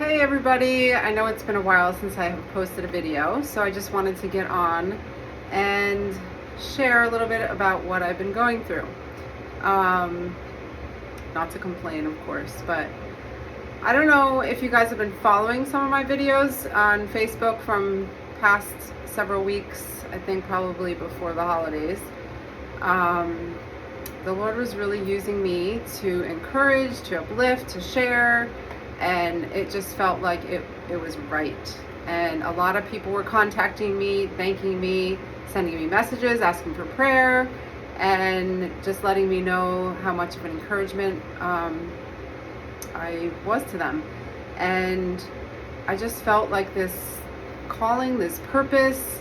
Hey everybody, I know it's been a while since I have posted a video, so I just wanted to get on and share a little bit about what I've been going through. Not to complain, of course, but I don't know if you guys have been following some of my videos on Facebook from past several weeks, I think probably before the holidays. The Lord was really using me to encourage, to uplift, to share, and it just felt like it was right. And a lot of people were contacting me, thanking me, sending me messages, asking for prayer, and just letting me know how much of an encouragement I was to them. And I just felt like this calling, this purpose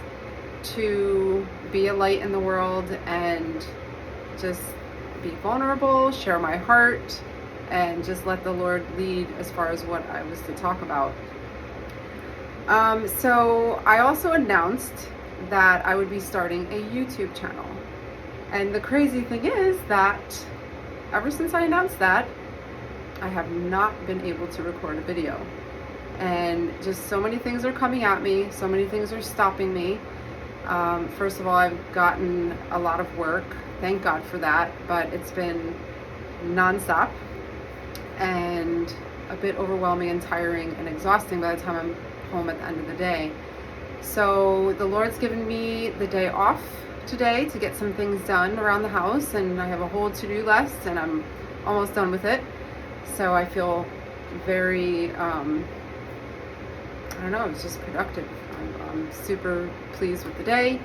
to be a light in the world and just be vulnerable, share my heart, and just let the Lord lead as far as what I was to talk about. So I also announced that I would be starting a YouTube channel. And the crazy thing is that ever since I announced that, I have not been able to record a video. And just so many things are coming at me, so many things are stopping me. First of all, I've gotten a lot of work, thank God for that, but it's been nonstop and a bit overwhelming and tiring and exhausting by the time I'm home at the end of the day. So the Lord's given me the day off today to get some things done around the house, and I have a whole to-do list and I'm almost done with it. So I feel very, I don't know, it's just productive. I'm super pleased with the day,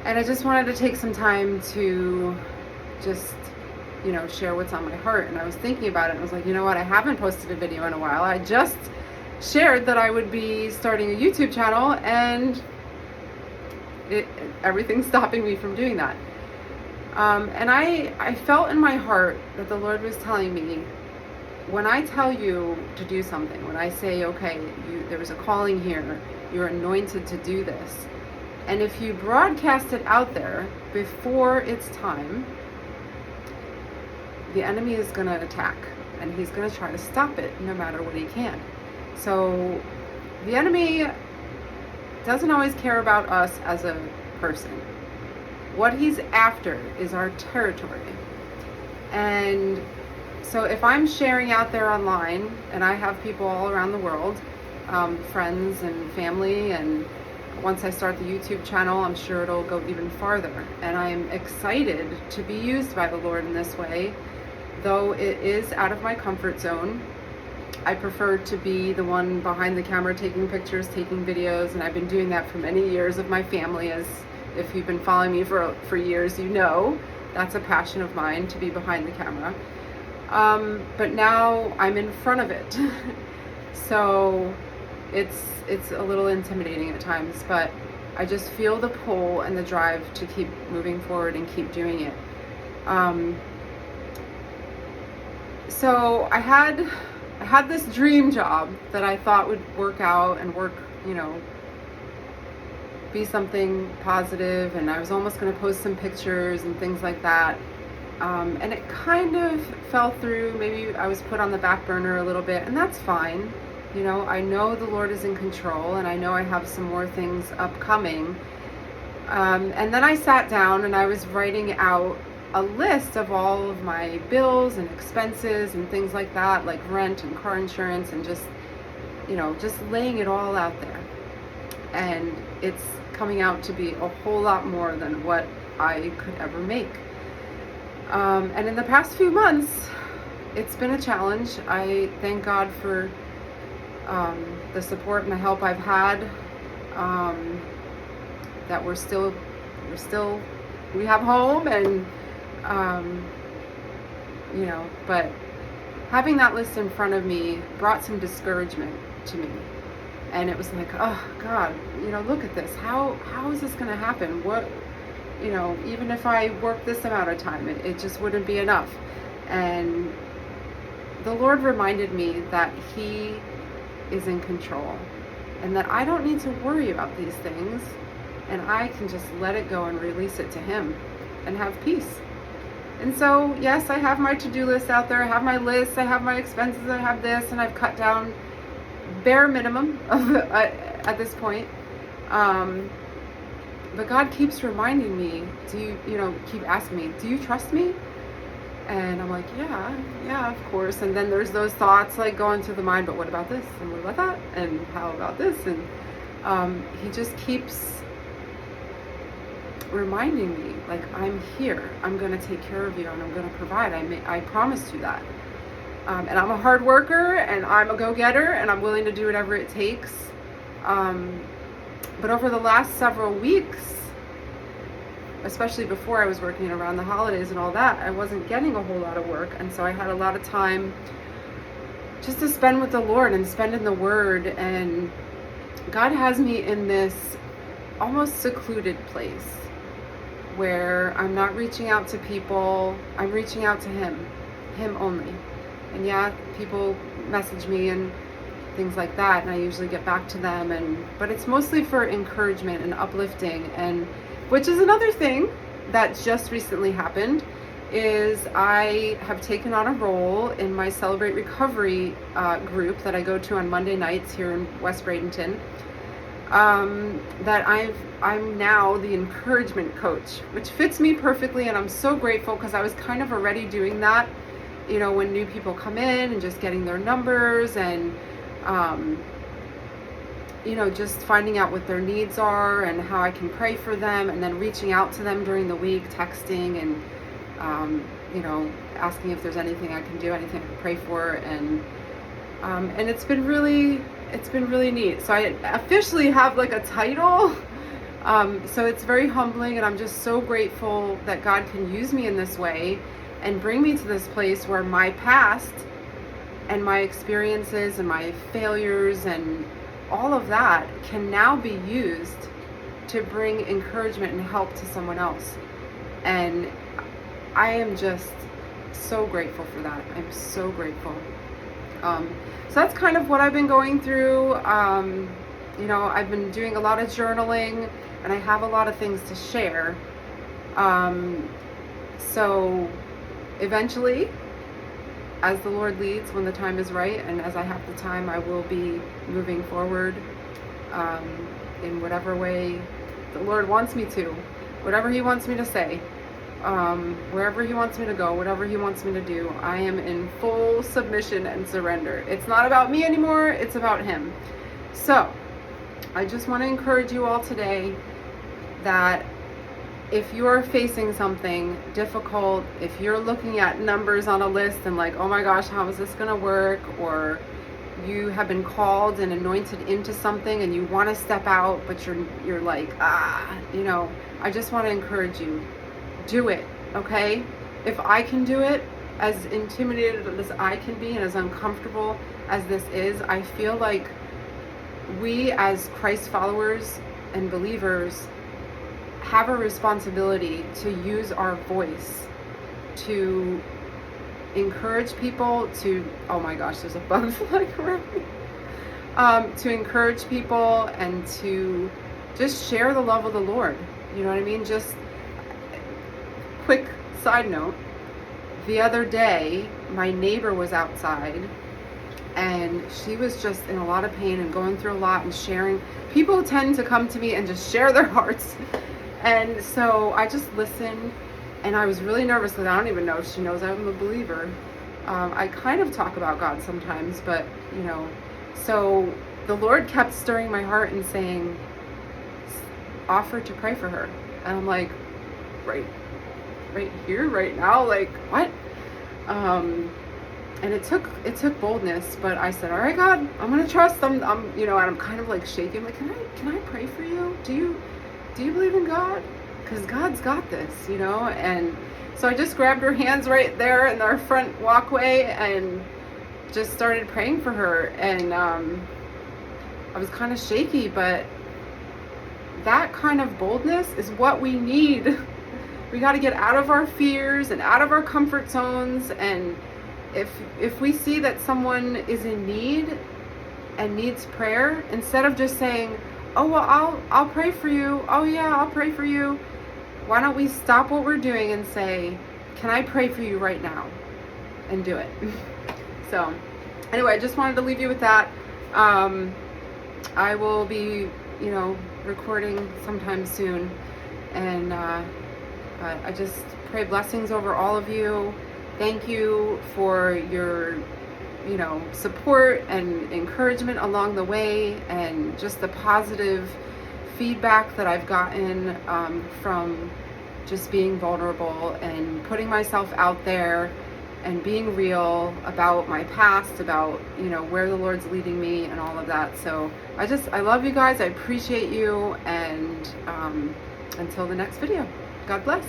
and I just wanted to take some time to just, share what's on my heart. And I was thinking about it and I was like, you know what, I haven't posted a video in a while. I just shared that I would be starting a YouTube channel, and everything's stopping me from doing that. And I felt in my heart that the Lord was telling me, when I tell you to do something, when I say, okay, there was a calling here, you're anointed to do this, and if you broadcast it out there before it's time, the enemy is going to attack, and he's going to try to stop it no matter what he can. So the enemy doesn't always care about us as a person. What he's after is our territory. And so if I'm sharing out there online, and I have people all around the world, friends and family, and once I start the YouTube channel, I'm sure it'll go even farther. And I'm excited to be used by the Lord in this way, though it is out of my comfort zone. I prefer to be the one behind the camera taking pictures, taking videos, and I've been doing that for many years of my family. As if you've been following me for years, you know that's a passion of mine, to be behind the camera. But now I'm in front of it. So it's a little intimidating at times, but I just feel the pull and the drive to keep moving forward and keep doing it. So I had this dream job that I thought would work out and work, be something positive, and I was almost going to post some pictures and things like that. And it kind of fell through. Maybe I was put on the back burner a little bit, and that's fine. I know the Lord is in control, and I know I have some more things upcoming. And then I sat down and I was writing out a list of all of my bills and expenses and things like that, like rent and car insurance, and just laying it all out there. And it's coming out to be a whole lot more than what I could ever make. And in the past few months, it's been a challenge. I thank God for the support and the help I've had, that we have home, and but having that list in front of me brought some discouragement to me. And it was like, oh God, look at this. How is this going to happen? What, even if I work this amount of time, it just wouldn't be enough. And the Lord reminded me that He is in control, and that I don't need to worry about these things, and I can just let it go and release it to Him and have peace. And so, yes, I have my to-do list out there. I have my list. I have my expenses. I have this, and I've cut down bare minimum of at this point. But God keeps reminding me, keep asking me, do you trust me? And I'm like, yeah, of course. And then there's those thoughts like going through the mind, but what about this? And what about that? And how about this? And he just keeps reminding me, like, I'm here. I'm going to take care of you and I'm going to provide. I promised you that. And I'm a hard worker and I'm a go-getter and I'm willing to do whatever it takes. But over the last several weeks, especially before I was working around the holidays and all that, I wasn't getting a whole lot of work. And so I had a lot of time just to spend with the Lord and spend in the Word. And God has me in this almost secluded place where I'm not reaching out to people. I'm reaching out to Him only. And yeah, people message me and things like that, and I usually get back to them, but it's mostly for encouragement and uplifting. And which is another thing that just recently happened, is I have taken on a role in my Celebrate Recovery group that I go to on Monday nights here in West Bradenton. That I'm now the encouragement coach, which fits me perfectly, and I'm so grateful because I was kind of already doing that, when new people come in and just getting their numbers and just finding out what their needs are and how I can pray for them, and then reaching out to them during the week, texting and asking if there's anything I can do, anything I can pray for, and it's been really neat. So I officially have like a title, so it's very humbling, and I'm just so grateful that God can use me in this way and bring me to this place where my past and my experiences and my failures and all of that can now be used to bring encouragement and help to someone else. And I am just so grateful for that. I'm so grateful. So that's kind of what I've been going through. I've been doing a lot of journaling, and I have a lot of things to share. So eventually, as the Lord leads, when the time is right, and as I have the time, I will be moving forward in whatever way the Lord wants me to, whatever He wants me to say, wherever He wants me to go, whatever He wants me to do. I am in full submission and surrender. It's not about me anymore, it's about Him. So I just want to encourage you all today that if you're facing something difficult, if you're looking at numbers on a list and like, oh my gosh, how is this going to work? Or you have been called and anointed into something and you want to step out, but you're like, I just want to encourage you. Do it, okay? If I can do it, as intimidated as I can be and as uncomfortable as this is, I feel like we as Christ followers and believers have a responsibility to use our voice to encourage people to, oh my gosh, there's a bug flying around me. To encourage people and to just share the love of the Lord. You know what I mean? Just quick side note. The other day, my neighbor was outside and she was just in a lot of pain and going through a lot and sharing. People tend to come to me and just share their hearts. And so I just listened, and I was really nervous because I don't even know if she knows I'm a believer. I kind of talk about God sometimes, but, so the Lord kept stirring my heart and saying, offer to pray for her. And I'm like, right here, right now, like, what? And it took boldness, but I said, all right, God, I'm going to trust them. And I'm kind of like shaking, like, can I pray for you? Do you believe in God? Because God's got this, And so I just grabbed her hands right there in our front walkway and just started praying for her. And I was kind of shaky, but that kind of boldness is what we need. We got to get out of our fears and out of our comfort zones. And if we see that someone is in need and needs prayer, instead of just saying, oh, well, I'll pray for you. Oh yeah, I'll pray for you. Why don't we stop what we're doing and say, can I pray for you right now? And do it. So anyway, I just wanted to leave you with that. I will be, recording sometime soon, and but I just pray blessings over all of you. Thank you for your, support and encouragement along the way, and just the positive feedback that I've gotten from just being vulnerable and putting myself out there and being real about my past, about, where the Lord's leading me and all of that. So I love you guys. I appreciate you. And until the next video, God bless.